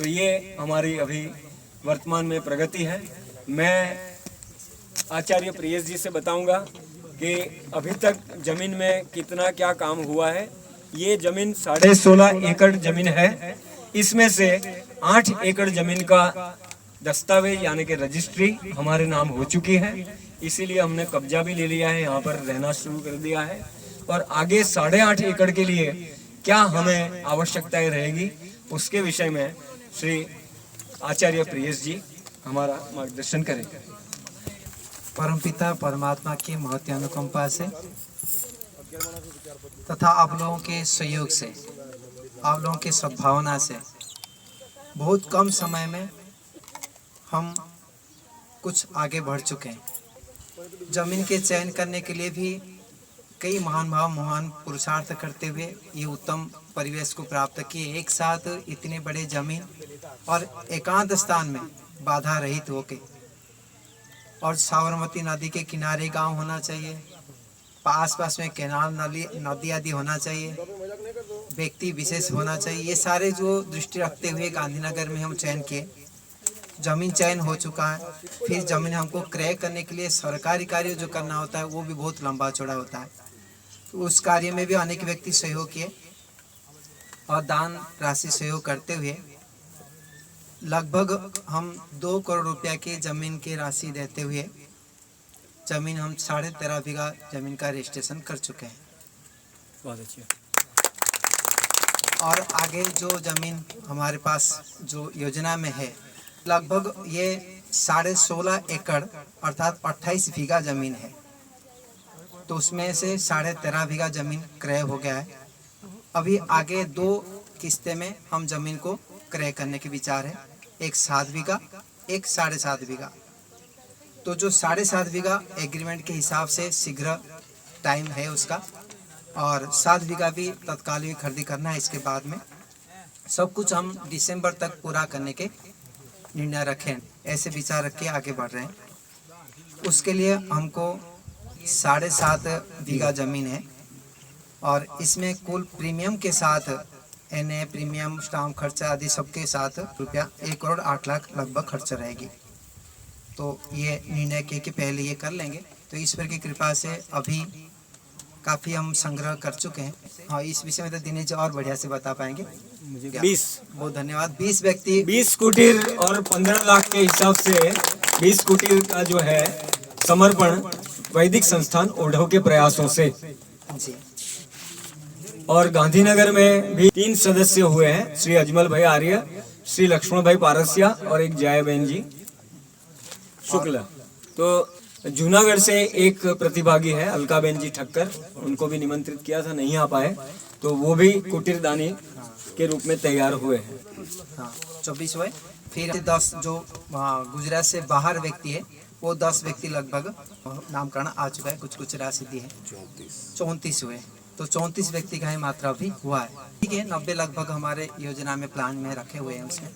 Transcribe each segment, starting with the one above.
तो ये हमारी अभी वर्तमान में प्रगति है। मैं आचार्य प्रियेश जी से बताऊंगा कि अभी तक जमीन में कितना क्या काम हुआ है। ये जमीन 16.5 एकड़ जमीन है। इसमें से 8 एकड़ जमीन का दस्तावेज यानी कि रजिस्ट्री हमारे नाम हो चुकी है, इसीलिए हमने कब्जा भी ले लिया है, यहाँ पर रहना शुरू कर दिया है। और आगे 8.5 एकड़ के लिए क्या हमें आवश्यकताएं रहेगी उसके विषय में श्री आचार्य प्रियेश जी हमारा मार्गदर्शन करेंगे। परमपिता परमात्मा की महती अनुकंपा से तथा आप लोगों के सहयोग से, आप लोगों की सद्भावना से बहुत कम समय में हम कुछ आगे बढ़ चुके हैं। जमीन के चयन करने के लिए भी कई महान पुरुषार्थ करते हुए ये उत्तम परिवेश को प्राप्त किए। एक साथ इतने बड़े जमीन और एकांत स्थान में बाधा रहित होके, और साबरमती नदी के किनारे गांव होना चाहिए, आस-पास में कैनाल नदी आदि होना चाहिए, व्यक्ति विशेष होना चाहिए। ये सारे जो दृष्टि रखते हुए गांधीनगर में हम चयन किए। जमीन चयन हो चुका है। फिर जमीन हमको क्रय करने के लिए सरकारी कार्य जो करना होता है वो भी बहुत लंबा चौड़ा होता है। तो उस कार्य में भी अनेक व्यक्ति सहयोग किए और दान राशि सहयोग करते हुए लगभग हम 2 करोड़ रुपया की जमीन की राशि देते हुए जमीन हम 13.5 बीघा जमीन का रजिस्ट्रेशन कर चुके हैं। बहुत अच्छी। और आगे जो जमीन हमारे पास जो योजना में है, लगभग ये 16.5 एकड़ अर्थात 28 बीघा जमीन है। तो उसमें से 13.5 बीघा जमीन क्रय हो गया है। अभी आगे 2 किस्तें में हम जमीन को क्रय करने के विचार है, एक 7 बीघा, एक 7.5 बीघा। तो जो 7.5 बीघा एग्रीमेंट के हिसाब से शीघ्र टाइम है उसका, और 7 बीघा भी तत्काल में खरीदी करना है। इसके बाद में सब कुछ हम दिसंबर तक पूरा करने के निर्णय रखें, ऐसे विचार रख के आगे बढ़ रहे हैं। उसके लिए हमको 7.5 बीघा जमीन है और इसमें कुल प्रीमियम के साथ एनए प्रीमियम स्टाम्प खर्चा आदि सबके साथ रुपया 1 करोड़ 8 लाख लगभग खर्चा रहेगी। तो ये निर्णय किए कि पहले ये कर लेंगे। तो ईश्वर की कृपा से अभी काफ़ी हम संग्रह कर चुके हैं। हाँ, इस विषय में तो दिनेश जी और बढ़िया से बता पाएंगे। मुझे 20 बहुत धन्यवाद। 20 व्यक्ति 20 कुटीर और 15 लाख के हिसाब से 20 कुटीर का जो है समर्पण वैदिक संस्थान ओढ़व के प्रयासों से जी। और गांधीनगर में भी 3 सदस्य हुए हैं, श्री अजमल भाई आर्य, श्री लक्ष्मण भाई पारसिया और एक जयाबेन जी शुक्ला। तो जूनागढ़ से एक प्रतिभागी है अलकाबेन जी ठक्कर, उनको भी निमंत्रित किया था, नहीं आ पाए, तो वो भी कुटीर दानी के रूप में तैयार हुए हैं। हाँ, 24 हुए। फिर 10 जो गुजरात से बाहर व्यक्ति है वो 10 व्यक्ति लगभग नामकरण आ चुका है, कुछ राशि दी है। 34 हुए। तो 34 व्यक्ति का ही मात्रा भी हुआ है। ठीक है, 90 लगभग हमारे योजना में प्लान में रखे हुए हैं। उसमें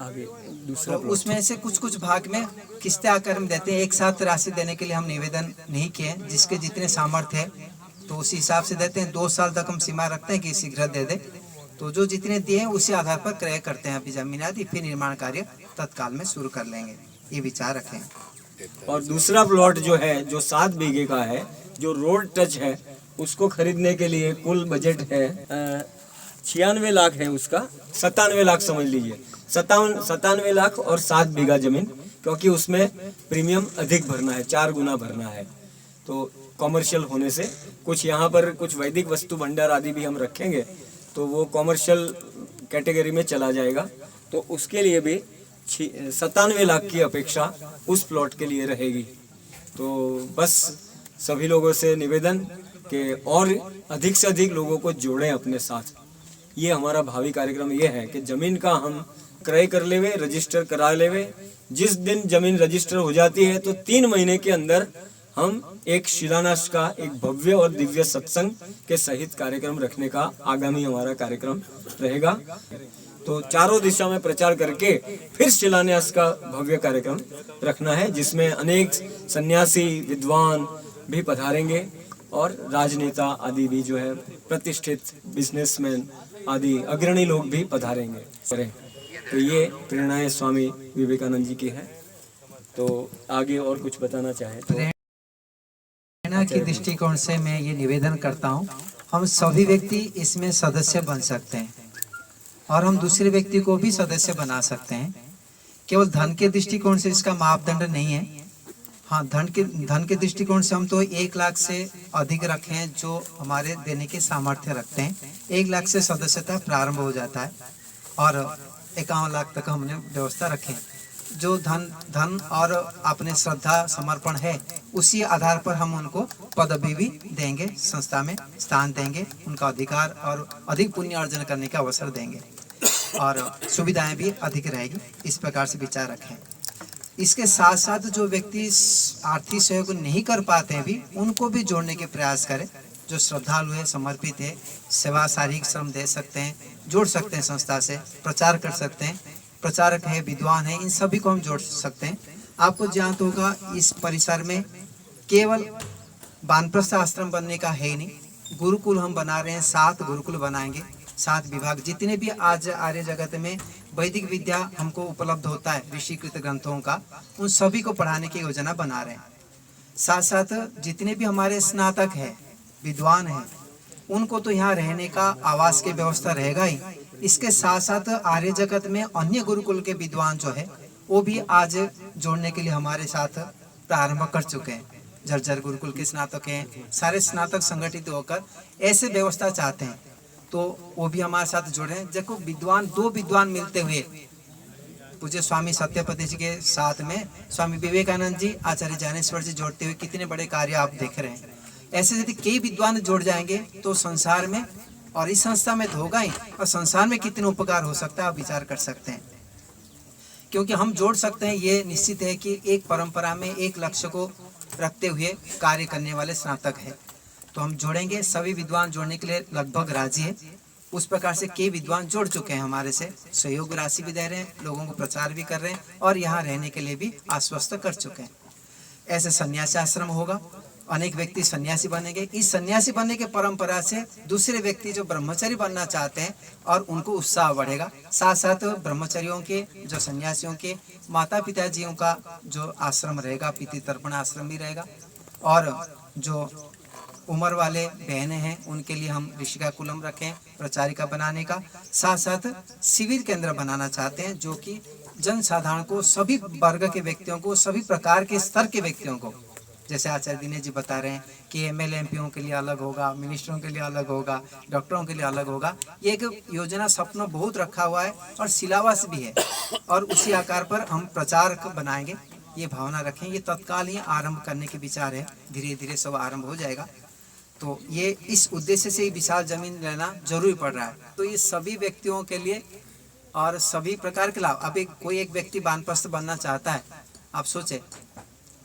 आगे दूसरा तो उसमें से कुछ भाग में किस्तें आकर हम देते हैं। एक साथ राशि देने के लिए हम निवेदन नहीं किए, जिसके जितने सामर्थ्य है तो उसी हिसाब से देते हैं। 2 साल तक हम सीमा रखते हैं कि शीघ्र दे दे। तो जो जितने दिए हैं उसी आधार पर क्रय करते हैं अभी जमीन आदि, फिर निर्माण कार्य तत्काल में शुरू कर लेंगे, ये विचार रखें। और दूसरा प्लॉट जो है जो 7 बीघे का है, जो रोड टच है, उसको खरीदने के लिए कुल बजट है 96 लाख है, उसका 97 लाख समझ लीजिए। 97 लाख और 7 बीघा जमीन, क्योंकि उसमें प्रीमियम अधिक भरना है, 4 गुना भरना है। तो कॉमर्शियल होने से कुछ यहाँ पर कुछ वैदिक वस्तु भंडार आदि भी हम रखेंगे, तो वो कॉमर्शियल कैटेगरी में चला जाएगा। तो उसके लिए भी 97 लाख की अपेक्षा उस प्लॉट के लिए रहेगी। तो बस सभी लोगों से निवेदन कि और अधिक से अधिक लोगों को जोड़ें अपने साथ। ये हमारा भावी कार्यक्रम ये है कि जमीन का हम क्रय कर लेवे, रजिस्टर करा लेवे। जिस दिन जमीन रजिस्टर हो जाती है तो 3 महीने के अंदर हम एक शिलान्यास का एक भव्य और दिव्य सत्संग के सहित कार्यक्रम रखने का आगामी हमारा कार्यक्रम रहेगा। तो चारों दिशा में प्रचार करके फिर शिलान्यास का भव्य कार्यक्रम रखना है, जिसमें अनेक सन्यासी विद्वान भी पधारेंगे और राजनेता आदि भी जो है प्रतिष्ठित बिजनेसमैन आदि अग्रणी लोग भी पधारेंगे। तो ये प्रेरणाएं स्वामी विवेकानंद जी की है। तो आगे और कुछ बताना चाहे तो प्रेरणा के दृष्टिकोण से मैं ये निवेदन करता हूँ, हम सभी व्यक्ति इसमें सदस्य बन सकते हैं और हम दूसरे व्यक्ति को भी सदस्य बना सकते हैं। केवल धन के दृष्टिकोण से इसका मापदंड नहीं है। हाँ, धन के दृष्टिकोण से हम तो 1 लाख से अधिक रखें जो हमारे देने के सामर्थ्य रखते हैं। 1 लाख से सदस्यता प्रारंभ हो जाता है और 51 लाख तक हमने व्यवस्था रखें। जो धन और अपने श्रद्धा समर्पण है, उसी आधार पर हम उनको पदवी भी देंगे, संस्था में स्थान देंगे, उनका अधिकार और अधिक पुण्य अर्जन करने का अवसर देंगे और सुविधाएं भी अधिक रहेगी। इस प्रकार से विचार रखें। इसके साथ साथ जो व्यक्ति आर्थिक सहयोग नहीं कर पाते हैं भी, उनको भी जोड़ने के प्रयास करें। जो श्रद्धालु है, समर्पित है, सेवा शारीरिक श्रम दे सकते हैं, जोड़ सकते हैं संस्था से, प्रचार कर सकते हैं, प्रचारक है, विद्वान है, इन सभी को हम जोड़ सकते हैं। आपको ज्ञात होगा इस परिसर में केवल वानप्रस्थ आश्रम बनने का है ही नहीं, गुरुकुल हम बना रहे हैं। 7 गुरुकुल बनाएंगे, 7 विभाग। जितने भी आज आर्य जगत में वैदिक विद्या हमको उपलब्ध होता है ऋषिकृत ग्रंथों का, उन सभी को पढ़ाने की योजना बना रहे हैं। साथ साथ जितने भी हमारे स्नातक हैं, विद्वान हैं, उनको तो यहाँ रहने का आवास की व्यवस्था रहेगा ही। इसके साथ साथ आर्य जगत में अन्य गुरुकुल के विद्वान जो है, वो भी आज जोड़ने के लिए हमारे साथ प्रारंभ कर चुके हैं। झज्जर गुरुकुल के स्नातक हैं, सारे स्नातक संगठित होकर ऐसे व्यवस्था चाहते हैं, तो वो भी हमारे साथ जुड़े हैं। देखो, विद्वान 2 विद्वान मिलते हुए पूज्य स्वामी सत्यपति जी के साथ में स्वामी विवेकानंद जी, आचार्य ज्ञानेश्वर जी जोड़ते हुए कितने बड़े कार्य आप देख रहे हैं। ऐसे यदि कई विद्वान जोड़ जाएंगे तो संसार में और इस संस्था में तो होगा ही, और संसार में कितने उपकार हो सकता है आप विचार कर सकते हैं। क्योंकि हम जोड़ सकते हैं, ये निश्चित है कि एक परंपरा में एक लक्ष्य को रखते हुए कार्य करने वाले स्नातक है, तो हम जोड़ेंगे। सभी विद्वान जोड़ने के लिए लगभग राजी है। उस प्रकार से कई विद्वान जुड़ चुके हैं हमारे से, सहयोग राशि भी दे रहे हैं, लोगों को प्रचार भी कर रहे हैं और यहाँ रहने के लिए भी आश्वस्त कर चुके हैं। ऐसे सन्यासी आश्रम होगा, अनेक व्यक्ति सन्यासी बनेंगे। इस सन्यासी बनने के परंपरा से दूसरे व्यक्ति जो ब्रह्मचारी बनना चाहते हैं और उनको उत्साह बढ़ेगा। साथ साथ ब्रह्मचारियों के, जो सन्यासियों के माता पिताजियों का जो आश्रम रहेगा, पितृ तर्पण आश्रम भी रहेगा। और जो उम्र वाले बहनें हैं, उनके लिए हम ऋषिका कुलम रखें प्रचारिका बनाने का। साथ साथ शिविर केंद्र बनाना चाहते हैं, जो कि जन साधारण को, सभी वर्ग के व्यक्तियों को, सभी प्रकार के स्तर के व्यक्तियों को, जैसे आचार्य दिनेश जी बता रहे हैं कि एमएलए एमपीओं के लिए अलग होगा, मिनिस्टरों के लिए अलग होगा, डॉक्टरों के लिए अलग होगा। ये एक योजना सपना बहुत रखा हुआ है और सिलावस भी है, और उसी आकार पर हम प्रचार बनाएंगे। ये भावना रखें। ये तत्काल ही आरंभ करने के विचार है, धीरे धीरे सब आरंभ हो जाएगा। तो ये इस उद्देश्य से ही विशाल जमीन लेना जरूरी पड़ रहा है। तो ये सभी व्यक्तियों के लिए और सभी प्रकार के लाभ। अभी कोई एक व्यक्ति वानप्रस्थ बनना चाहता है, आप सोचे,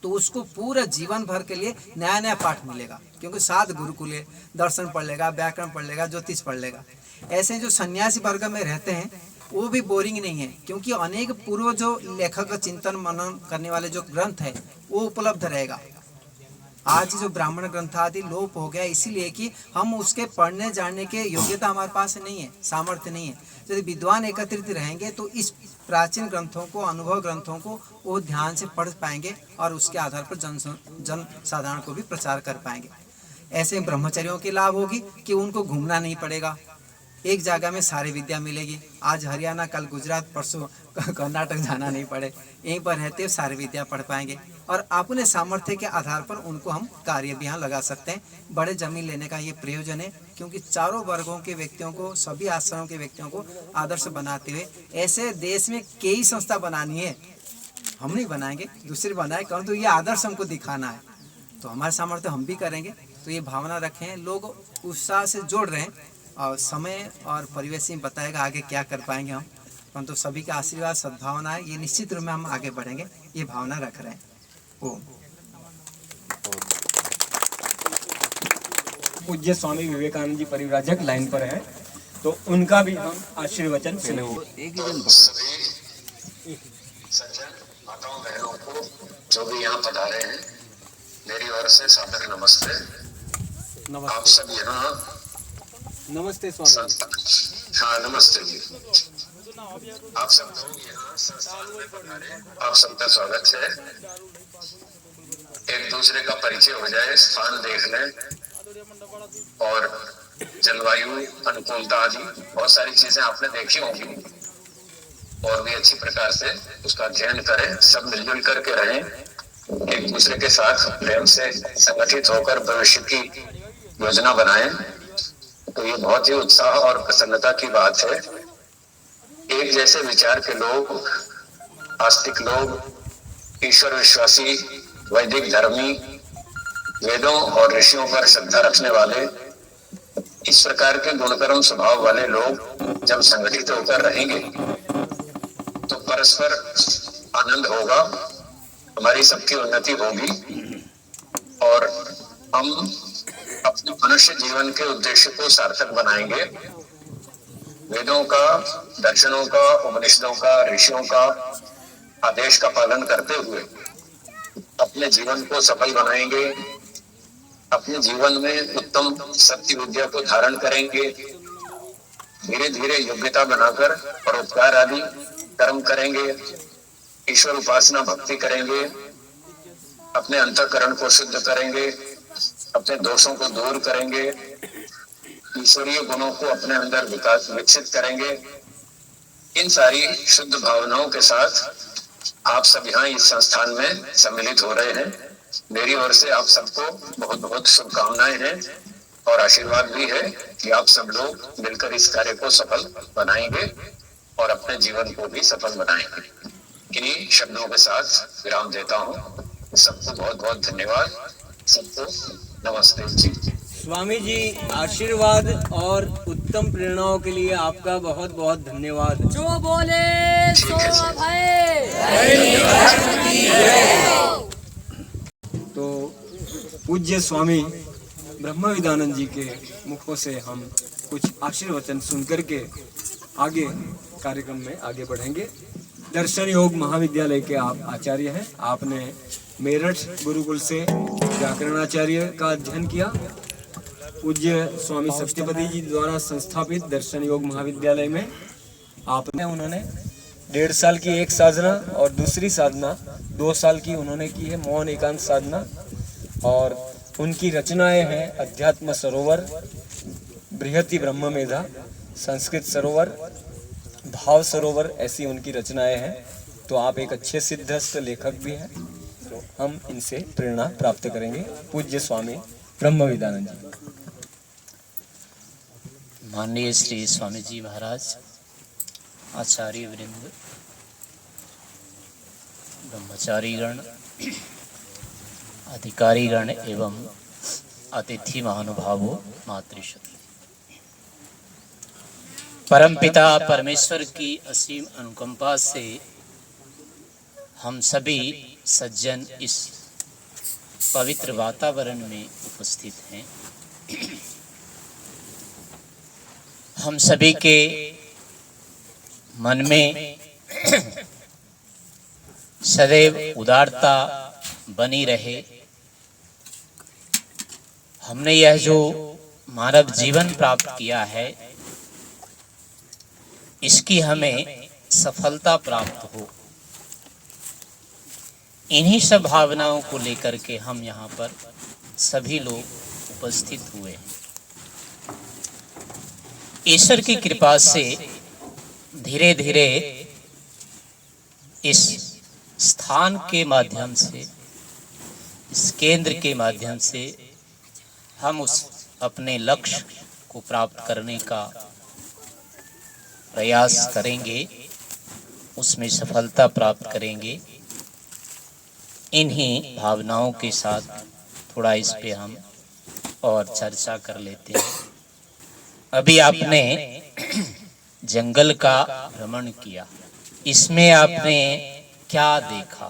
तो उसको पूरा जीवन भर के लिए नया नया पाठ मिलेगा, क्योंकि 7 गुरुकुल है, दर्शन पढ़ लेगा, व्याकरण पढ़ लेगा, ज्योतिष पढ़ लेगा। ऐसे जो सन्यासी वर्ग में रहते हैं वो भी बोरिंग नहीं है, क्योंकि अनेक पूर्व जो लेखक चिंतन मनन करने वाले जो ग्रंथ है वो उपलब्ध रहेगा। आज जो ब्राह्मण ग्रंथ आदि लोप हो गया, इसीलिए कि हम उसके पढ़ने जानने के योग्यता हमारे पास नहीं है, सामर्थ्य नहीं है। यदि विद्वान एकत्रित रहेंगे तो इस प्राचीन ग्रंथों को, अनुभव ग्रंथों को वो ध्यान से पढ़ पाएंगे और उसके आधार पर जन साधारण को भी प्रचार कर पाएंगे। ऐसे ब्रह्मचर्यों की लाभ होगी कि उनको घूमना नहीं पड़ेगा, एक जगह में सारी विद्या मिलेगी। आज हरियाणा, कल गुजरात, परसों कर्नाटक जाना नहीं पड़े, यहीं पर रहते हुए सारी विद्या पढ़ पाएंगे और अपने सामर्थ्य के आधार पर उनको हम कार्य भी यहाँ लगा सकते हैं। बड़े जमीन लेने का ये प्रयोजन है, क्योंकि चारों वर्गों के व्यक्तियों को, सभी आश्रमों के व्यक्तियों को आदर्श बनाते हुए ऐसे देश में कई संस्था बनानी है। हम नहीं बनाएंगे, दूसरे बनाए, परंतु ये आदर्श हमको दिखाना है, तो हमारे सामर्थ्य हम भी करेंगे। तो ये भावना रखें, लोग उत्साह से जोड़ रहे हैं और समय और परिवेश में बताएगा आगे क्या कर पाएंगे हम, परंतु सभी का आशीर्वाद, सद्भावना है, ये निश्चित रूप में हम आगे बढ़ेंगे, ये भावना रख रहे हैं। ओम। पूज्य स्वामी विवेकानंद जी परिव्राजक लाइन पर है, तो उनका भी हम आशीर्वचन सुनेंगे। सज्जन माताओं बहनों को जो भी यहाँ पधारे हैं, मेरी ओर से सादर नमस्ते। आप सब यहाँ नमस्ते स्वामी। हाँ नमस्ते जी। आप सब लोग यहाँ संस्थान में पधारे, आप सबका स्वागत है। एक दूसरे का परिचय हो जाए, स्थान देख लें और जलवायु अनुकूलता आदि बहुत सारी चीजें आपने देखी होंगी और भी अच्छी प्रकार से उसका अध्ययन करें। सब मिलजुल करके रहें, एक दूसरे के साथ प्रेम से संगठित होकर भविष्य की योजना बनाएं। तो ये बहुत ही उत्साह और प्रसन्नता की बात है। एक जैसे विचार के लोग, आस्तिक लोग, ईश्वर विश्वासी, वैदिक धर्मी, वेदों और ऋषियों पर श्रद्धा रखने वाले, इस प्रकार के गुणकर्म स्वभाव वाले लोग जब संगठित होकर रहेंगे तो परस्पर आनंद होगा, हमारी सबकी उन्नति होगी और हम अपने मनुष्य जीवन के उद्देश्य को सार्थक बनाएंगे। वेदों का, दर्शनों का, उपनिषदों का, ऋषियों का आदेश का पालन करते हुए अपने जीवन को सफल बनाएंगे, अपने जीवन में उत्तम सत्य विद्या को धारण करेंगे, धीरे धीरे योग्यता बनाकर परोपकार आदि कर्म करेंगे, ईश्वर उपासना भक्ति करेंगे, अपने अंतःकरण को शुद्ध करेंगे, अपने दोषों को दूर करेंगे, ईश्वरीय गुणों को अपने अंदर विकसित करेंगे। इन सारी शुद्ध भावनाओं के साथ आप सब यहाँ इस संस्थान में सम्मिलित हो रहे हैं। मेरी ओर से आप सबको बहुत बहुत शुभकामनाएं हैं और आशीर्वाद भी है कि आप सब लोग मिलकर इस कार्य को सफल बनाएंगे और अपने जीवन को भी सफल बनाएंगे। इन्हीं शब्दों के साथ विराम देता हूँ। सबको बहुत बहुत धन्यवाद, सबको नमस्ते जी। स्वामी जी, आशीर्वाद और उत्तम प्रेरणाओं के लिए आपका बहुत बहुत धन्यवाद। जो बोले सो भय। तो पूज्य स्वामी ब्रह्मविदानंद जी के मुखों से हम कुछ आशीर्वचन सुनकर के आगे कार्यक्रम में आगे बढ़ेंगे। दर्शन योग महाविद्यालय के आप आचार्य हैं। आपने मेरठ गुरुकुल से व्याकरणाचार्य का अध्ययन किया। पूज्य स्वामी सत्यपति जी द्वारा संस्थापित दर्शन योग महाविद्यालय में आपने उन्होंने 1.5 साल की एक साधना और दूसरी साधना 2 साल की उन्होंने की है, मौन एकांत साधना। और उनकी रचनाएं हैं अध्यात्म सरोवर, बृहति ब्रह्म मेधा, संस्कृत सरोवर, भाव सरोवर, ऐसी उनकी रचनाएं हैं। तो आप एक अच्छे सिद्धस्थ लेखक भी हैं, तो हम इनसे प्रेरणा प्राप्त करेंगे। पूज्य स्वामी ब्रह्मविदानंद जी। माननीय श्री स्वामी जी महाराज, आचार्य वृंद, ब्रह्मचारीगण, अधिकारीगण एवं अतिथि महानुभावों, मातृशक्ति, परमपिता परमेश्वर की असीम अनुकंपा से हम सभी सज्जन इस पवित्र वातावरण में उपस्थित हैं। हम सभी के मन में सदैव उदारता बनी रहे। हमने यह जो मानव जीवन प्राप्त किया है, इसकी हमें सफलता प्राप्त हो, इन्हीं सब भावनाओं को लेकर के हम यहाँ पर सभी लोग उपस्थित हुए हैं। ईश्वर की कृपा से धीरे धीरे इस स्थान के माध्यम से, इस केंद्र के माध्यम से हम उस अपने लक्ष्य को प्राप्त करने का प्रयास करेंगे, उसमें सफलता प्राप्त करेंगे। इन्हीं भावनाओं के साथ थोड़ा इस पे हम और चर्चा कर लेते हैं। अभी आपने जंगल का भ्रमण किया, इसमें आपने क्या देखा?